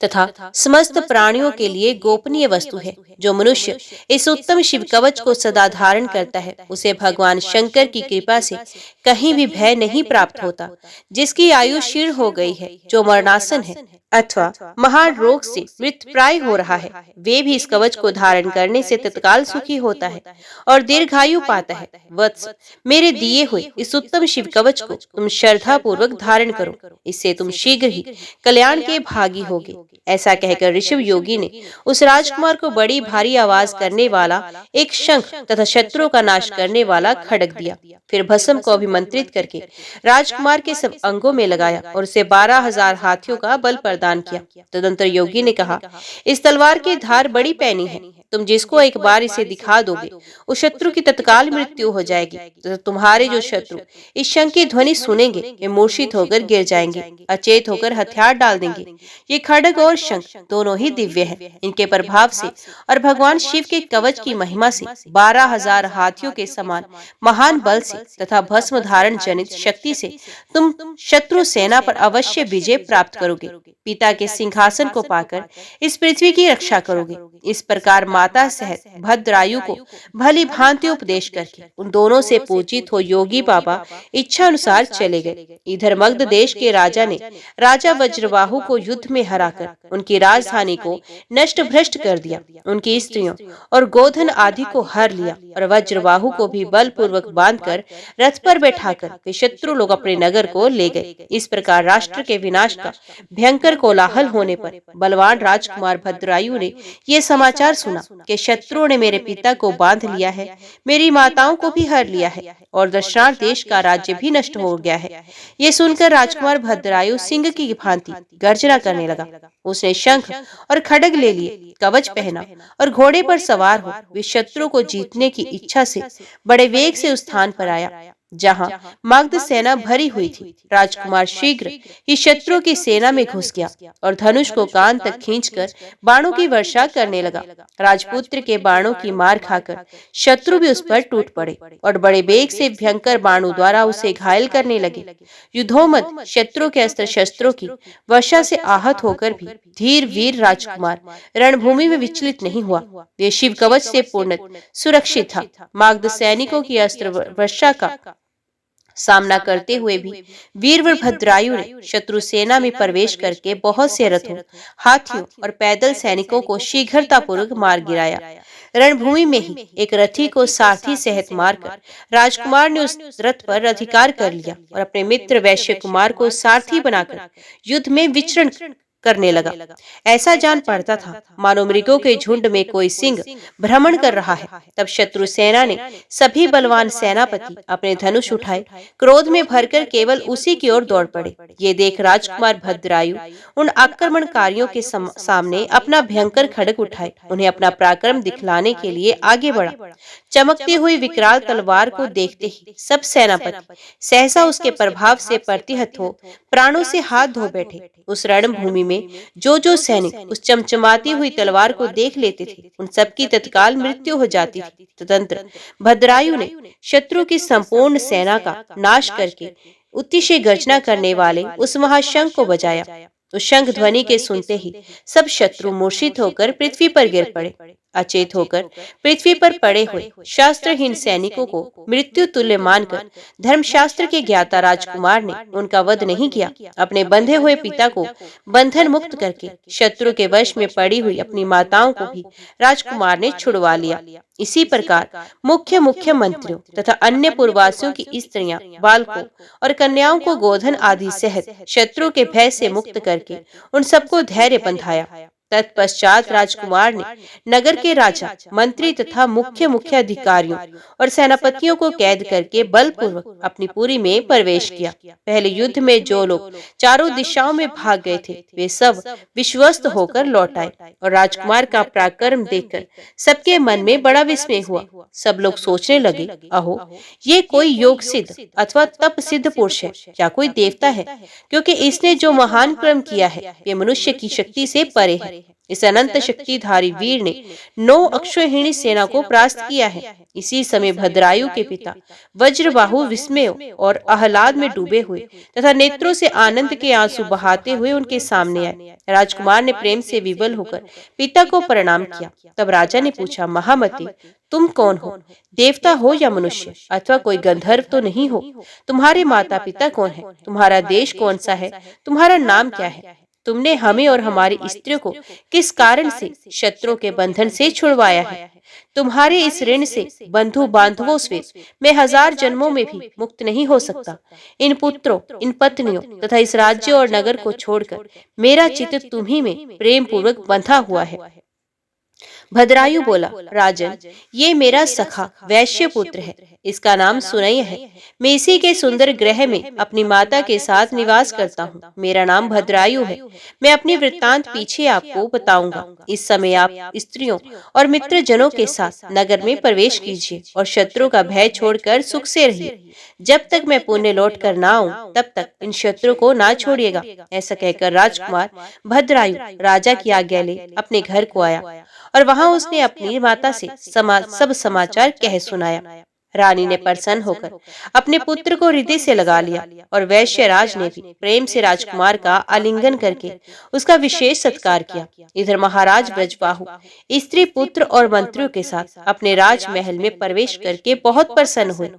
तथा समस्त प्राणियों के लिए गोपनीय वस्तु है। जो मनुष्य इस उत्तम शिव कवच को सदा धारण करता है, उसे भगवान शंकर की कृपा से कहीं भी भय नहीं प्राप्त होता। जिसकी आयु क्षीण हो गई है, जो मरणासन है, अथवा महान रोग से मृत प्राय हो रहा है, वे भी इस कवच को धारण करने से तत्काल सुखी होता है और दीर्घायु पाता है। वत्स, मेरे दिए हुए इस उत्तम शिव कवच को तुम श्रद्धा पूर्वक धारण करो, इससे तुम शीघ्र ही कल्याण के भागी होगे। ऐसा कहकर ऋषभ योगी ने उस राजकुमार को बड़ी भारी आवाज करने वाला एक शंख तथा शत्रुओं का नाश करने वाला खड्ग दिया। फिर भस्म को अभिमंत्रित करके राजकुमार के सब अंगों में लगाया और उसे 12,000 हाथियों का बल प्रदान किया। तदंतर योगी ने कहा, इस तलवार की धार बड़ी पैनी है, तुम जिसको एक बार इसे दिखा दोगे उस शत्रु की तत्काल मृत्यु हो जाएगी। तो तुम्हारे जो शत्रु इस शंख की ध्वनि सुनेंगे वे मूर्छित होकर गिर जाएंगे, अचेत होकर हथियार डाल देंगे। ये खड्ग और शंख दोनों ही दिव्य हैं। इनके प्रभाव से और भगवान शिव के कवच की महिमा से 12,000 हाथियों के समान महान बल से तथा भस्म धारण जनित शक्ति से तुम शत्रु सेना पर अवश्य विजय प्राप्त करोगे। पिता के सिंहासन को पाकर इस पृथ्वी की रक्षा करोगे। इस प्रकार माता सहित भद्रायु को भली भांति उपदेश करके उन दोनों से पूजित हो योगी बाबा इच्छा अनुसार चले गए। इधर मगध देश के राजा ने राजा वज्रबाहु को युद्ध में हराकर उनकी राजधानी को नष्ट भ्रष्ट कर दिया, उनकी स्त्रियों और गोधन आदि को हर लिया और वज्रबाहु को भी बलपूर्वक बांधकर रथ पर बैठाकर वे शत्रु लोग अपने नगर को ले गए। इस प्रकार राष्ट्र के विनाश का भयंकर कोलाहल होने पर बलवान राजकुमार भद्रायु ने ये समाचार सुना कि शत्रुओं ने मेरे पिता को बांध लिया है, मेरी माताओं को भी हर लिया है और दशरथ देश का राज्य भी नष्ट हो गया है। ये सुनकर राजकुमार भद्रायु सिंह की भांति गर्जना करने लगा। उसने शंख और खड्ग ले लिए, कवच पहना और घोड़े पर सवार हो वे शत्रु को जीतने की इच्छा से बड़े वेग से उस स्थान पर आया जहां मगध सेना भरी हुई थी। राजकुमार शीघ्र ही शत्रु की सेना में घुस गया और धनुष को कान तक खींचकर बाणों की वर्षा करने लगा। राजपुत्र के बाणों की मार खाकर शत्रु भी उस पर टूट पड़े और बड़े बेग से भयंकर बाणों द्वारा उसे घायल करने लगे। युद्धोन्मत्त शत्रु के अस्त्र शस्त्रों की वर्षा से आहत होकर भी धीर वीर राजकुमार रणभूमि में विचलित नहीं हुआ। वे शिव कवच से पूर्ण सुरक्षित था। मगध सैनिकों की अस्त्र वर्षा का सामना करते हुए भी वीरवर भद्रायु ने शत्रु सेना में प्रवेश करके बहुत से रथों, हाथियों और पैदल सैनिकों को शीघ्रतापूर्वक मार गिराया। रणभूमि में ही एक रथी को सारथी सहित मारकर राजकुमार ने उस रथ पर अधिकार कर लिया और अपने मित्र वैश्य कुमार को सारथी बनाकर युद्ध में विचरण करने लगा। ऐसा जान पड़ता था मानो मृगों के झुंड में कोई सिंह भ्रमण कर रहा है। तब शत्रु सेना ने सभी बलवान सेनापति अपने धनुष उठाए, क्रोध में भरकर केवल उसी की ओर दौड़ पड़े। ये देख राजकुमार भद्रायु उन आक्रमणकारियों के सामने अपना भयंकर खड्ग उठाए उन्हें अपना पराक्रम दिखलाने के लिए आगे बढ़ा। चमकती हुई विकराल तलवार को देखते ही सब सेनापति सहसा उसके प्रभाव से प्रतिहत हो प्राणों से हाथ धो बैठे। उस रणभूमि में जो सैनिक उस चमचमाती हुई तलवार को देख लेते थे उन सबकी तत्काल मृत्यु हो जाती थी। तदंतर भद्रायु ने शत्रु की संपूर्ण सेना का नाश करके अतिशय गर्जना करने वाले उस महाशंख को बजाया। उस शंख ध्वनि के सुनते ही सब शत्रु मूर्छित होकर पृथ्वी पर गिर पड़े। अचेत होकर पृथ्वी पर पड़े हुए शास्त्रहीन सैनिकों को मृत्यु तुल्य मानकर धर्मशास्त्र के ज्ञाता राजकुमार ने उनका वध नहीं किया। अपने बंधे हुए पिता को बंधन मुक्त करके शत्रु के वश में पड़ी हुई अपनी माताओं को भी राजकुमार ने छुड़वा लिया। इसी प्रकार मुख्य मंत्रियों तथा अन्य पूर्ववासियों की स्त्रियां, बालकों और कन्याओं को गोधन आदि सहित शत्रु के भय से मुक्त करके उन सबको धैर्य बंधाया। तत्पश्चात राजकुमार ने नगर के राजा, मंत्री तथा मुख्य अधिकारियों और सेनापतियों को कैद करके बलपूर्वक अपनी पुरी में प्रवेश किया। पहले युद्ध में जो लोग चारों दिशाओं में भाग गए थे वे सब विश्वस्त होकर लौट आए और राजकुमार का पराक्रम देखकर सबके मन में बड़ा विस्मय हुआ। सब लोग सोचने लगे, अहो ये कोई योग सिद्ध अथवा तप सिद्ध पुरुष है या कोई देवता है, क्योंकि इसने जो महान कर्म किया है वे मनुष्य की शक्ति से परे है। इस अनंत शक्तिधारी वीर ने 9 अक्षौहिणी सेना को परास्त किया है। इसी समय भद्रायु के पिता वज्रबाहु विस्मय और आह्लाद में डूबे हुए तथा नेत्रों से आनंद के आंसू बहाते हुए उनके सामने आए। राजकुमार ने प्रेम से विवल होकर पिता को प्रणाम किया। तब राजा ने पूछा, महामती तुम कौन हो? देवता हो या मनुष्य अथवा कोई गंधर्व तो नहीं हो? तुम्हारे माता पिता कौन है? तुम्हारा देश कौन सा है? तुम्हारा नाम क्या है? तुमने हमें और हमारी स्त्रियों को किस कारण से शत्रुओं के बंधन से छुड़वाया है। तुम्हारे इस ऋण से बंधु बांधवों से मैं 1000 जन्मों में भी मुक्त नहीं हो सकता। इन पुत्रों, इन पत्नियों तथा इस राज्य और नगर को छोड़कर मेरा चित्त तुम्ही में प्रेम पूर्वक बंधा हुआ है। भद्रायु बोला, राजन, ये मेरा सखा वैश्य पुत्र है, इसका नाम सुनैय है। मैं इसी के सुंदर ग्रह में अपनी माता के साथ निवास करता हूँ। मेरा नाम भद्रायु है। मैं अपनी वृत्तांत पीछे आपको बताऊंगा। इस समय आप स्त्रियों और मित्र जनों के साथ नगर में प्रवेश कीजिए और शत्रु का भय छोड़कर सुख से रहिए। जब तक मैं पुण्य लौट कर ना आऊं, तब तक इन शत्रु को ना छोड़िएगा। ऐसा कहकर राजकुमार भद्रायु राजा की आज्ञा ले अपने घर को आया और वहां उसने अपनी माता से सब समाचार कह सुनाया। रानी ने प्रसन्न होकर अपने पुत्र को हृदय से लगा लिया और वैश्यराज ने भी प्रेम से राजकुमार का आलिंगन करके उसका विशेष सत्कार किया। इधर महाराज ब्रजबाहु स्त्री पुत्र और मंत्रियों के साथ अपने राजमहल में प्रवेश करके बहुत प्रसन्न हुए।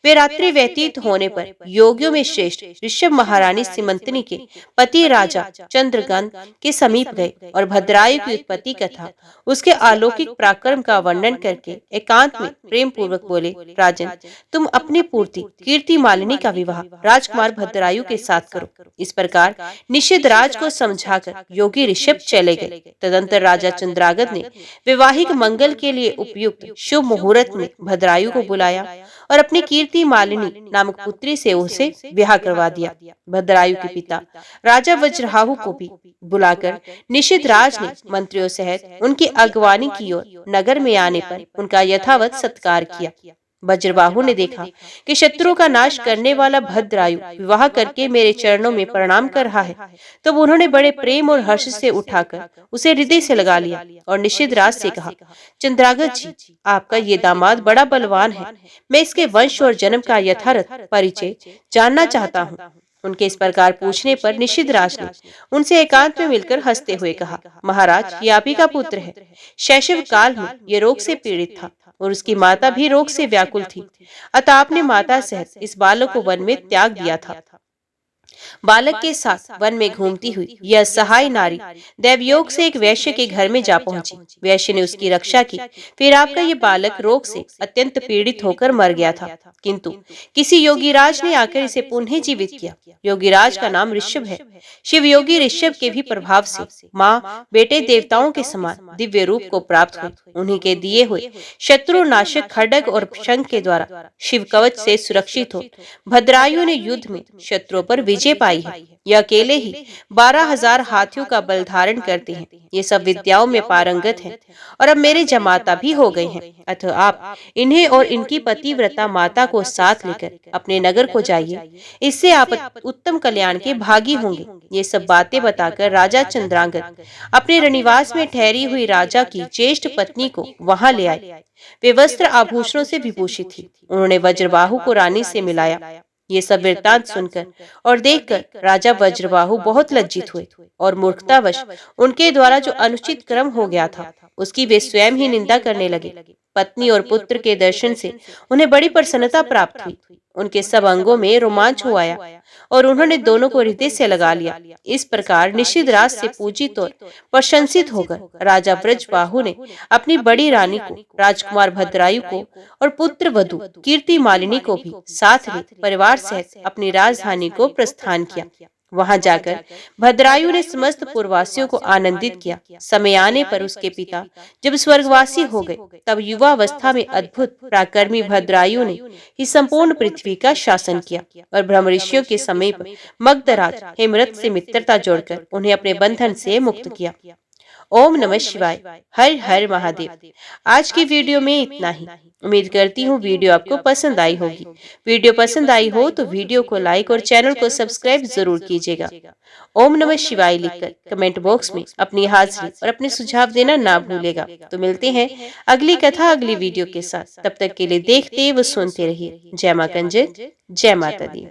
वे रात्रि व्यतीत होने पर योगियों में श्रेष्ठ ऋषभ महारानी सीमंतनी के पति राजा चंद्रगन के समीप गए और भद्रायु की उत्पत्ति कथा, उसके अलौकिक पराक्रम का वर्णन करके एकांत में प्रेम पूर्वक बोले, राजन, तुम अपनी पूर्ति कीर्ति मालिनी का विवाह राजकुमार भद्रायु के साथ करो। इस प्रकार निषिद्ध राज को समझाकर योगी ऋषभ चले गए। तदंतर राजा चंद्रागत ने वैवाहिक मंगल के लिए उपयुक्त शुभ मुहूर्त में भद्रायु को बुलाया और अपनी कीर्ति मालिनी नामक पुत्री से उसे विवाह करवा दिया। भद्रायु के पिता राजा वज्रहाहु को भी बुलाकर निषिद्ध राज ने मंत्रियों सहित उनकी अगवानी की और नगर में आने पर उनका यथावत सत्कार किया। वज्रबाहु ने देखा कि शत्रुओं का नाश करने वाला भद्रायु विवाह करके मेरे चरणों में प्रणाम कर रहा है, तब उन्होंने बड़े प्रेम और हर्ष से उठाकर उसे हृदय से लगा लिया और निषिद्ध राज से कहा, चंद्रागत जी, आपका ये दामाद बड़ा बलवान है। मैं इसके वंश और जन्म का यथार्थ परिचय जानना चाहता हूँ। उनके इस प्रकार पूछने पर निषिद्ध राज ने उनसे एकांत में मिलकर हंसते हुए कहा, महाराज, ये आप ही का पुत्र है। शैशव काल में ये रोग से पीड़ित था और उसकी माता भी रोग से व्याकुल थी, अतः आपने माता सहित इस बालक को वन में त्याग दिया था। बालक के साथ वन में घूमती हुई यह सहाय नारी दैवयोग से एक वैश्य के घर में जा पहुंची। वैश्य ने उसकी रक्षा की। फिर आपका ये बालक रोग से अत्यंत पीड़ित होकर मर गया था, किंतु किसी योगीराज ने आकर इसे पुनः जीवित किया। योगीराज का नाम ऋषभ है। शिव योगी ऋषभ के भी प्रभाव से माँ बेटे देवताओं के समान दिव्य रूप को प्राप्त हुई। उन्हीं के दिए हुए शत्रु नाशक खड्ग और शंख के द्वारा शिव कवच से सुरक्षित हो भद्रायु ने युद्ध में शत्रुओं पर विजय पाई है। यह अकेले ही 12,000 हाथियों का बल धारण करते हैं। ये सब विद्याओं में पारंगत हैं और अब मेरे जमाता भी हो गए हैं। अतः आप इन्हें और इनकी पतिव्रता माता को साथ लेकर अपने नगर को जाइए। इससे आप उत्तम कल्याण के भागी होंगे। ये सब बातें बताकर राजा चंद्रांगत अपने रनिवास में ठहरी हुई राजा की ज्येष्ठ पत्नी को वहां ले आए। वे वस्त्र आभूषणों से विभूषित थी। उन्होंने वज्रबाहु को रानी से मिलाया। ये सब वृत्तांत सुनकर और देखकर राजा वज्रबाहु बहुत लज्जित हुए और मूर्खतावश उनके द्वारा जो अनुचित कर्म हो गया था उसकी वे स्वयं ही निंदा करने लगे। पत्नी और पुत्र के दर्शन से उन्हें बड़ी प्रसन्नता प्राप्त हुई। उनके सब अंगों में रोमांच हो आया और उन्होंने दोनों को हृदय से लगा लिया। इस प्रकार निषिद्ध राज से पूजित और प्रशंसित होकर राजा ब्रजबाहु ने अपनी बड़ी रानी को, राजकुमार भद्रायु को और पुत्र वधु कीर्ति मालिनी को भी साथ ले परिवार सहित अपनी राजधानी को प्रस्थान किया। वहां जाकर भद्रायु ने समस्त पूर्ववासियों को आनंदित किया। समय आने पर उसके पिता जब स्वर्गवासी हो गए, तब युवावस्था में अद्भुत पराक्रमी भद्रायु ने ही संपूर्ण पृथ्वी का शासन किया और ब्रह्म ऋषियों के समीप मगधराज हेमरथ से मित्रता जोड़कर उन्हें अपने बंधन से मुक्त किया। ओम नमः शिवाय। हर हर महादेव। आज की वीडियो में इतना ही। उम्मीद करती हूँ वीडियो आपको पसंद आई होगी। वीडियो पसंद आई हो तो वीडियो को लाइक और चैनल को सब्सक्राइब जरूर कीजिएगा। ओम नमः शिवाय लिखकर कमेंट बॉक्स में अपनी हाजिरी और अपने सुझाव देना ना भूलेगा। तो मिलते हैं अगली कथा अगली वीडियो के साथ। तब तक के लिए देखते व सुनते रहिए। जय मां कंजक, जय माता दी।